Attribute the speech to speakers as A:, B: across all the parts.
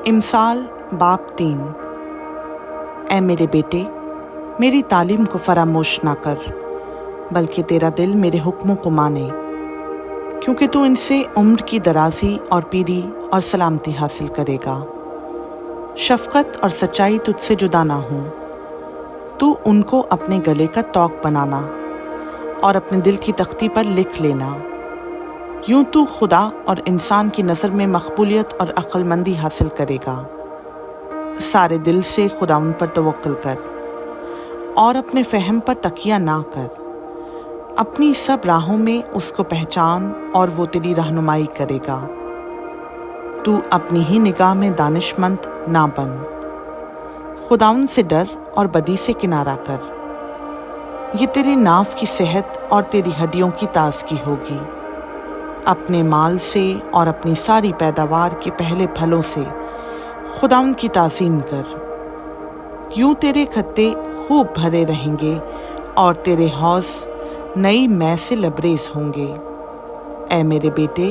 A: امثال باب 3۔ اے میرے بیٹے، میری تعلیم کو فراموش نہ کر، بلکہ تیرا دل میرے حکموں کو مانے، کیونکہ تو ان سے عمر کی درازی اور پیری اور سلامتی حاصل کرے گا۔ شفقت اور سچائی تجھ سے جدا نہ ہوں، تو ان کو اپنے گلے کا طوق بنانا اور اپنے دل کی تختی پر لکھ لینا۔ یوں تو خدا اور انسان کی نظر میں مقبولیت اور عقل مندی حاصل کرے گا۔ سارے دل سے خداوند پر توکل کر اور اپنے فہم پر تکیہ نہ کر۔ اپنی سب راہوں میں اس کو پہچان اور وہ تیری رہنمائی کرے گا۔ تو اپنی ہی نگاہ میں دانش مند نہ بن۔ خداوند سے ڈر اور بدی سے کنارہ کر۔ یہ تیری ناف کی صحت اور تیری ہڈیوں کی تازگی ہوگی۔ اپنے مال سے اور اپنی ساری پیداوار کے پہلے پھلوں سے خداوند کی تعظیم کر۔ یوں تیرے کھتے خوب بھرے رہیں گے اور تیرے حوض نئی مے سے لبریز ہوں گے۔ اے میرے بیٹے،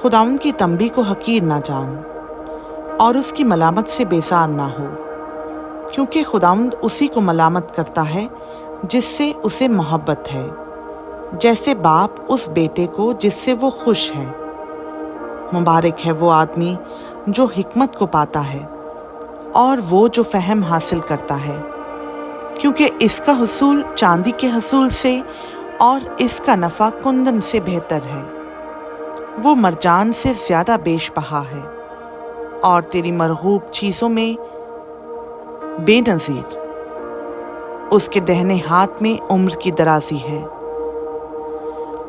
A: خداوند کی تنبیہ کو حقیر نہ جان اور اس کی ملامت سے بیزار نہ ہو، کیونکہ خداوند اسی کو ملامت کرتا ہے جس سے اسے محبت ہے، جیسے باپ اس بیٹے کو جس سے وہ خوش ہے۔ مبارک ہے وہ آدمی جو حکمت کو پاتا ہے اور وہ جو فہم حاصل کرتا ہے، کیونکہ اس کا حصول چاندی کے حصول سے اور اس کا نفع کندن سے بہتر ہے۔ وہ مرجان سے زیادہ بیش بہا ہے اور تیری مرغوب چیزوں میں بے نظیر۔ اس کے دہنے ہاتھ میں عمر کی درازی ہے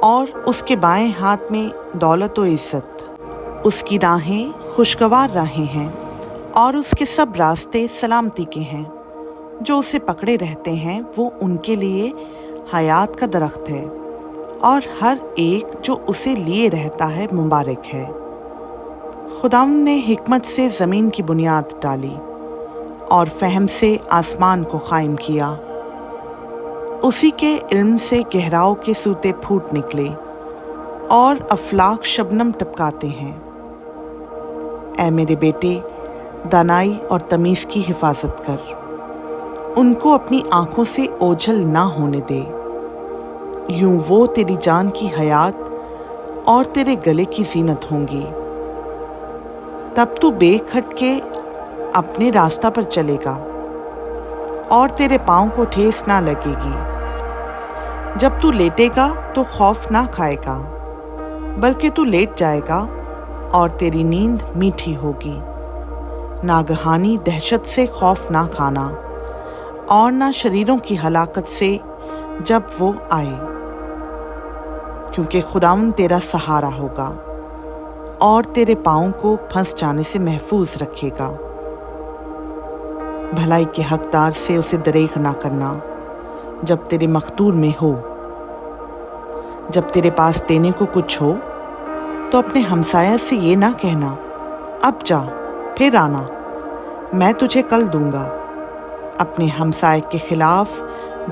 A: اور اس کے بائیں ہاتھ میں دولت و عزت۔ اس کی راہیں خوشگوار راہیں ہیں اور اس کے سب راستے سلامتی کے ہیں۔ جو اسے پکڑے رہتے ہیں وہ ان کے لیے حیات کا درخت ہے، اور ہر ایک جو اسے لیے رہتا ہے مبارک ہے۔ خداوند نے حکمت سے زمین کی بنیاد ڈالی اور فہم سے آسمان کو قائم کیا۔ اسی کے علم سے گہراؤں کے سوتے پھوٹ نکلے اور افلاک شبنم ٹپکاتے ہیں۔ اے میرے بیٹے، دانائی اور تمیز کی حفاظت کر، ان کو اپنی آنکھوں سے اوجھل نہ ہونے دے۔ یوں وہ تیری جان کی حیات اور تیرے گلے کی زینت ہوں گی۔ تب تو بے کھٹ کے اپنے راستہ پر چلے گا اور تیرے پاؤں کو ٹھیس نہ لگے گی۔ جب تو لیٹے گا تو خوف نہ کھائے گا، بلکہ تو لیٹ جائے گا اور تیری نیند میٹھی ہوگی۔ ناگہانی دہشت سے خوف نہ کھانا اور نہ شریروں کی ہلاکت سے جب وہ آئے، کیونکہ خداوند تیرا سہارا ہوگا اور تیرے پاؤں کو پھنس جانے سے محفوظ رکھے گا۔ بھلائی کے حقدار سے اسے دریغ نہ کرنا جب تیرے مقدور میں ہو۔ جب تیرے پاس دینے کو کچھ ہو تو اپنے ہمسایہ سے یہ نہ کہنا، اب جا پھر آنا، میں تجھے کل دوں گا۔ اپنے ہمسائے کے خلاف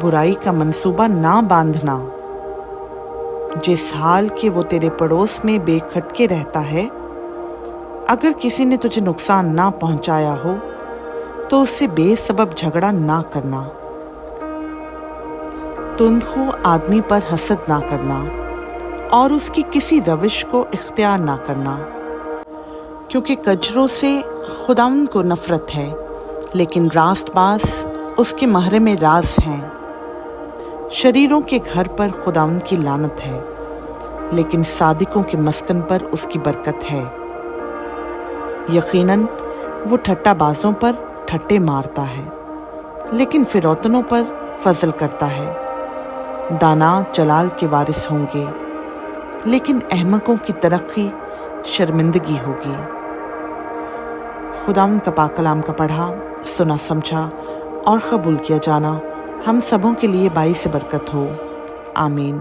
A: برائی کا منصوبہ نہ باندھنا۔ جس حال کہ وہ تیرے پڑوس میں بے کھٹکے رہتا ہے، اگر کسی نے تجھے نقصان نہ پہنچایا ہو تو اس سے بے سبب جھگڑا نہ کرنا۔ تندخو آدمی پر حسد نہ کرنا اور اس کی کسی روش کو اختیار نہ کرنا، کیونکہ کجروں سے خداوند کو نفرت ہے، لیکن راست باز اس کے محرم راز ہیں۔ شریروں کے گھر پر خداوند کی لعنت ہے، لیکن صادقوں کے مسکن پر اس کی برکت ہے۔ یقیناً وہ ٹھٹا بازوں پر ٹھٹے مارتا ہے، لیکن فروتنوں پر فضل کرتا ہے۔ دانا جلال کے وارث ہوں گے، لیکن احمقوں کی ترقی شرمندگی ہوگی۔ خداوند کا پاک کلام کا پڑھا، سنا، سمجھا اور قبول کیا جانا ہم سبوں کے لیے باعث برکت ہو۔ آمین۔